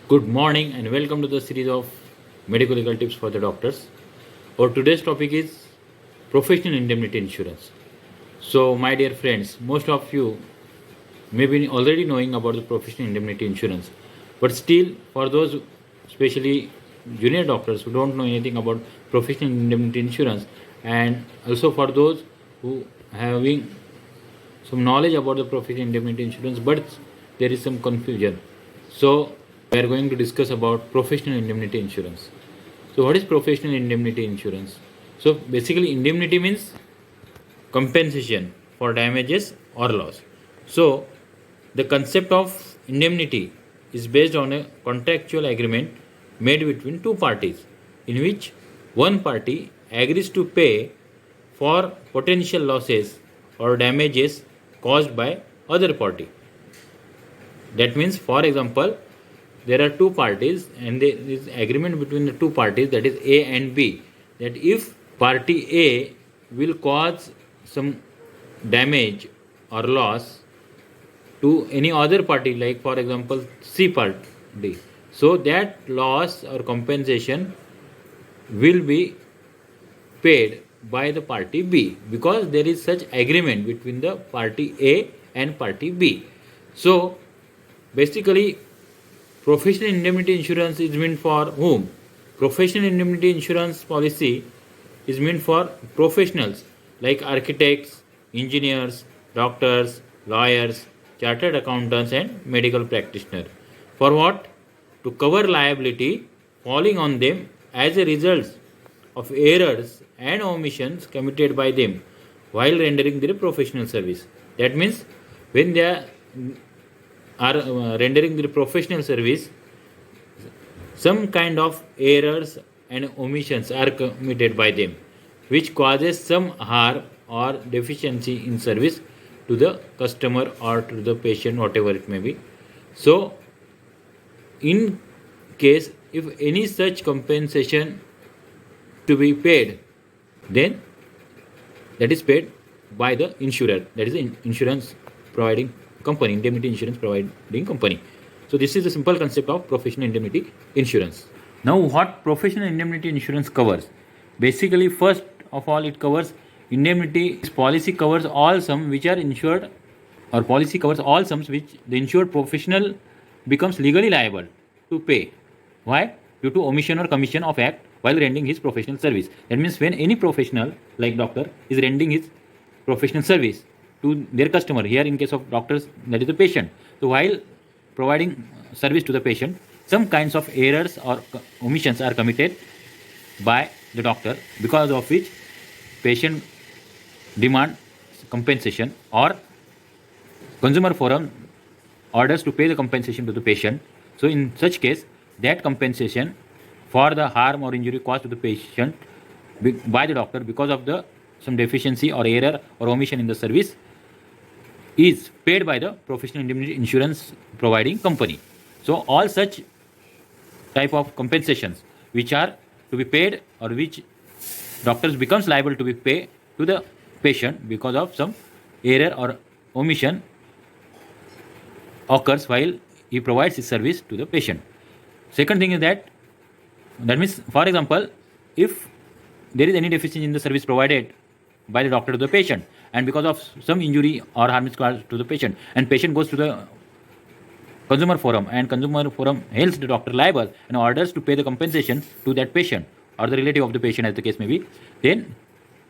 Good morning and welcome to the series of medical legal tips for the doctors. Our today's topic is professional indemnity insurance. So, my dear friends, most of you may be already knowing about the professional indemnity insurance, but still, for those, especially junior doctors who don't know anything about professional indemnity insurance, and also for those who having some knowledge about the professional indemnity insurance, but there is some confusion. So, we are going to discuss about professional indemnity insurance. So, what is professional indemnity insurance? So, basically, indemnity means compensation for damages or loss. So, the concept of indemnity is based on a contractual agreement made between two parties in which one party agrees to pay for potential losses or damages caused by other party. That means, for example, there are two parties and there is agreement between the two parties, that is A and B, that if party A will cause some damage or loss to any other party, like for example C party, so that loss or compensation will be paid by the party B because there is such agreement between the party A and party B. So basically, professional indemnity insurance is meant for whom? Professional indemnity insurance policy is meant for professionals like architects, engineers, doctors, lawyers, chartered accountants, and medical practitioners. For what? To cover liability falling on them as a result of errors and omissions committed by them while rendering their professional service. That means when they are rendering their professional service, some kind of errors and omissions are committed by them, which causes some harm or deficiency in service to the customer or to the patient, whatever it may be. So, in case if any such compensation to be paid, then that is paid by the insurer, that is the insurance providing company, indemnity insurance providing company. So this is the simple concept of professional indemnity insurance. Now, what professional indemnity insurance covers? Basically, first of all, it covers indemnity. Policy covers all sums which are insured, or policy covers all sums which the insured professional becomes legally liable to pay. Why? Due to omission or commission of act while rendering his professional service. That means when any professional like doctor is rendering his professional service to their customer, here in case of doctors, that is the patient. So while providing service to the patient, some kinds of errors or omissions are committed by the doctor, because of which patient demand compensation, or consumer forum orders to pay the compensation to the patient. So in such case, that compensation for the harm or injury caused to the patient by the doctor because of the some deficiency or error or omission in the service is paid by the professional indemnity insurance providing company. So all such type of compensations which are to be paid, or which doctors becomes liable to be paid to the patient because of some error or omission occurs while he provides his service to the patient. Second thing is that means, for example, if there is any deficiency in the service provided by the doctor to the patient, and because of some injury or harm is caused to the patient, and patient goes to the consumer forum, and consumer forum holds the doctor liable and orders to pay the compensation to that patient or the relative of the patient, as the case may be, then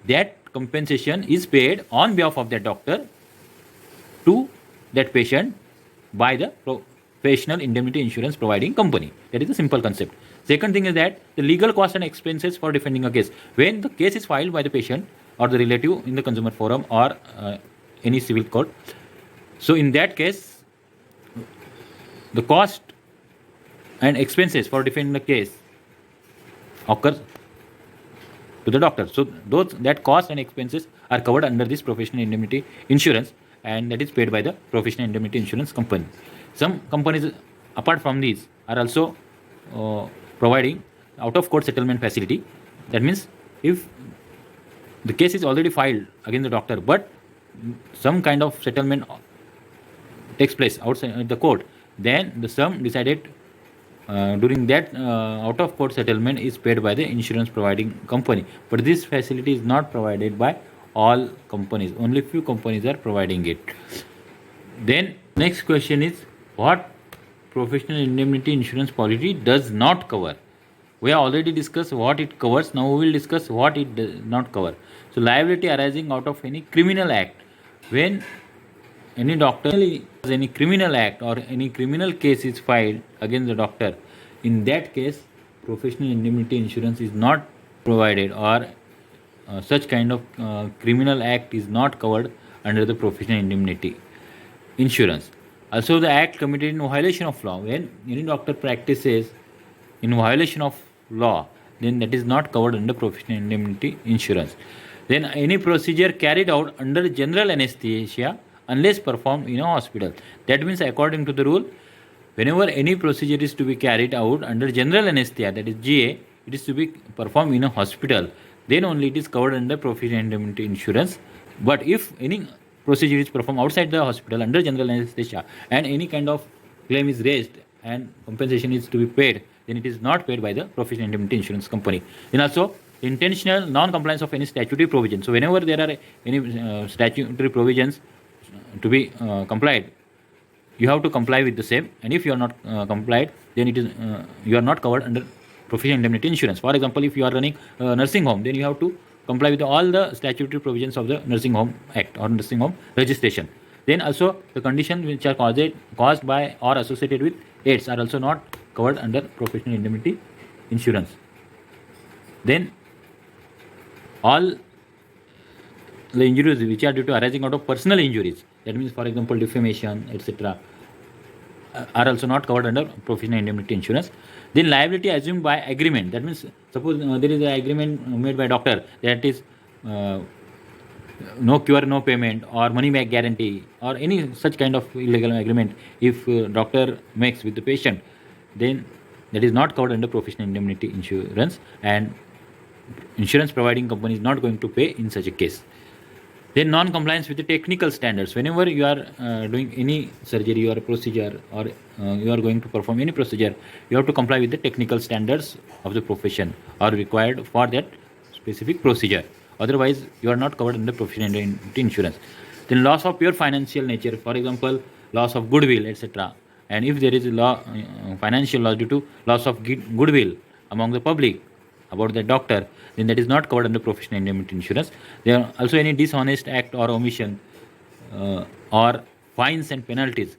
that compensation is paid on behalf of that doctor to that patient by the professional indemnity insurance providing company. That is the simple concept. Second thing is that the legal costs and expenses for defending a case. When the case is filed by the patient or the relative in the consumer forum or any civil court, so in that case, the cost and expenses for defending the case occurs to the doctor. So that cost and expenses are covered under this professional indemnity insurance, and that is paid by the professional indemnity insurance company. Some companies apart from these are also providing out of court settlement facility. That means if the case is already filed against the doctor, but some kind of settlement takes place outside the court, then the sum decided during that out of court settlement is paid by the insurance providing company, but this facility is not provided by all companies, only few companies are providing it. Then next question is, what professional indemnity insurance policy does not cover? We have already discussed what it covers. Now we will discuss what it does not cover. So liability arising out of any criminal act. When any doctor has any criminal act or any criminal case is filed against the doctor, in that case professional indemnity insurance is not provided, or such kind of criminal act is not covered under the professional indemnity insurance. Also, the act committed in violation of law, when any doctor practices in violation of law, then that is not covered under professional indemnity insurance. Then any procedure carried out under general anesthesia unless performed in a hospital. That means according to the rule, whenever any procedure is to be carried out under general anesthesia, that is GA, it is to be performed in a hospital, then only it is covered under professional indemnity insurance. But if any procedure is performed outside the hospital under general anesthesia and any kind of claim is raised and compensation is to be paid, then it is not paid by the professional indemnity insurance company. Then also intentional non-compliance of any statutory provision. So whenever there are any statutory provisions to be complied, you have to comply with the same, and if you are not complied, then it is you are not covered under professional indemnity insurance. For example, if you are running a nursing home, then you have to comply with all the statutory provisions of the nursing home act or nursing home registration. Then also the conditions which are caused by or associated with AIDS are also not covered under professional indemnity insurance. Then all the injuries which are due to arising out of personal injuries, that means for example defamation, etc., are also not covered under professional indemnity insurance. Then liability assumed by agreement, that means suppose there is an agreement made by doctor, that is no cure no payment or money back guarantee or any such kind of illegal agreement if doctor makes with the patient, then that is not covered under professional indemnity insurance, and insurance providing company is not going to pay in such a case. Then non-compliance with the technical standards. Whenever you are doing any surgery or procedure, or you are going to perform any procedure, you have to comply with the technical standards of the profession or required for that specific procedure. Otherwise, you are not covered under professional indemnity insurance. Then loss of pure financial nature, for example, loss of goodwill, etc. And if there is a financial loss due to loss of goodwill among the public about the doctor, then that is not covered under professional indemnity insurance. There are also any dishonest act or omission or fines and penalties.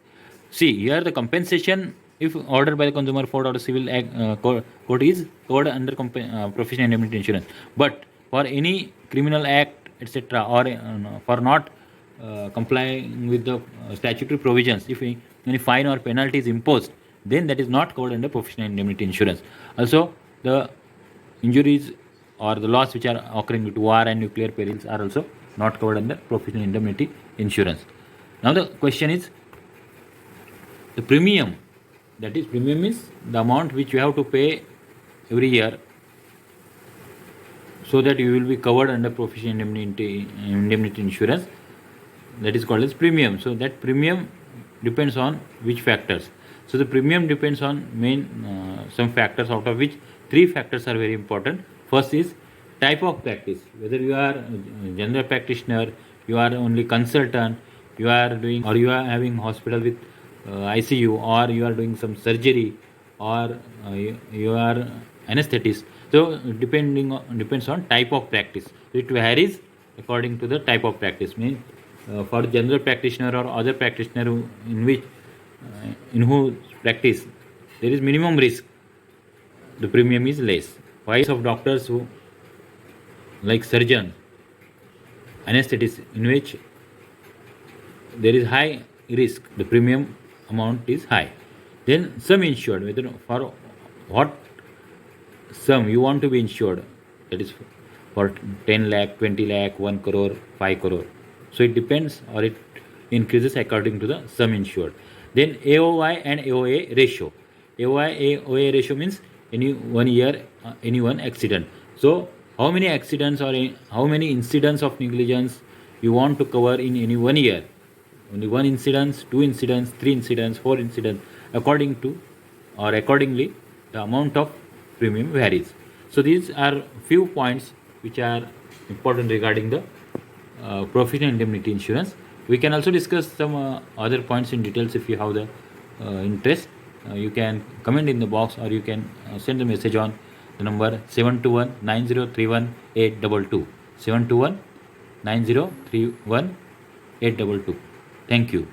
See, here the compensation, if ordered by the consumer court or civil court, is covered under professional indemnity insurance. But for any criminal act, etc., or for not complying with the statutory provisions, if any fine or penalty is imposed, then that is not covered under professional indemnity insurance. Also, the injuries or the loss which are occurring due to war and nuclear perils are also not covered under professional indemnity insurance. Now the question is the premium. That is, premium is the amount which you have to pay every year so that you will be covered under professional indemnity insurance. That is called as premium. So that premium depends on which factors. So the premium depends on some factors, out of which 3 factors are very important. First is type of practice, whether you are a general practitioner, you are only consultant, you are doing, or you are having hospital with ICU, or you are doing some surgery, or you are anesthetist. So depends on type of practice. It varies according to the type of practice. Means for general practitioner or other practitioner in whose practice there is minimum risk, the premium is less. Wise of doctors who, like surgeon, anesthetists, in which there is high risk, the premium amount is high. Then sum insured, whether for what sum you want to be insured, that is for 10 lakh, 20 lakh, 1 crore, 5 crore. So it depends, or it increases according to the sum insured. Then AOI and AOA ratio. AOA ratio means any 1 year, any one accident. So how many accidents or how many incidents of negligence you want to cover in any 1 year? Only 1 incident, 2 incidents, 3 incidents, 4 incidents, according to or accordingly the amount of premium varies. So these are few points which are important regarding the professional indemnity insurance. We can also discuss some other points in details if you have the interest. You can comment in the box, or you can send a message on the number 721 9031 822. 721 9031 822. Thank you.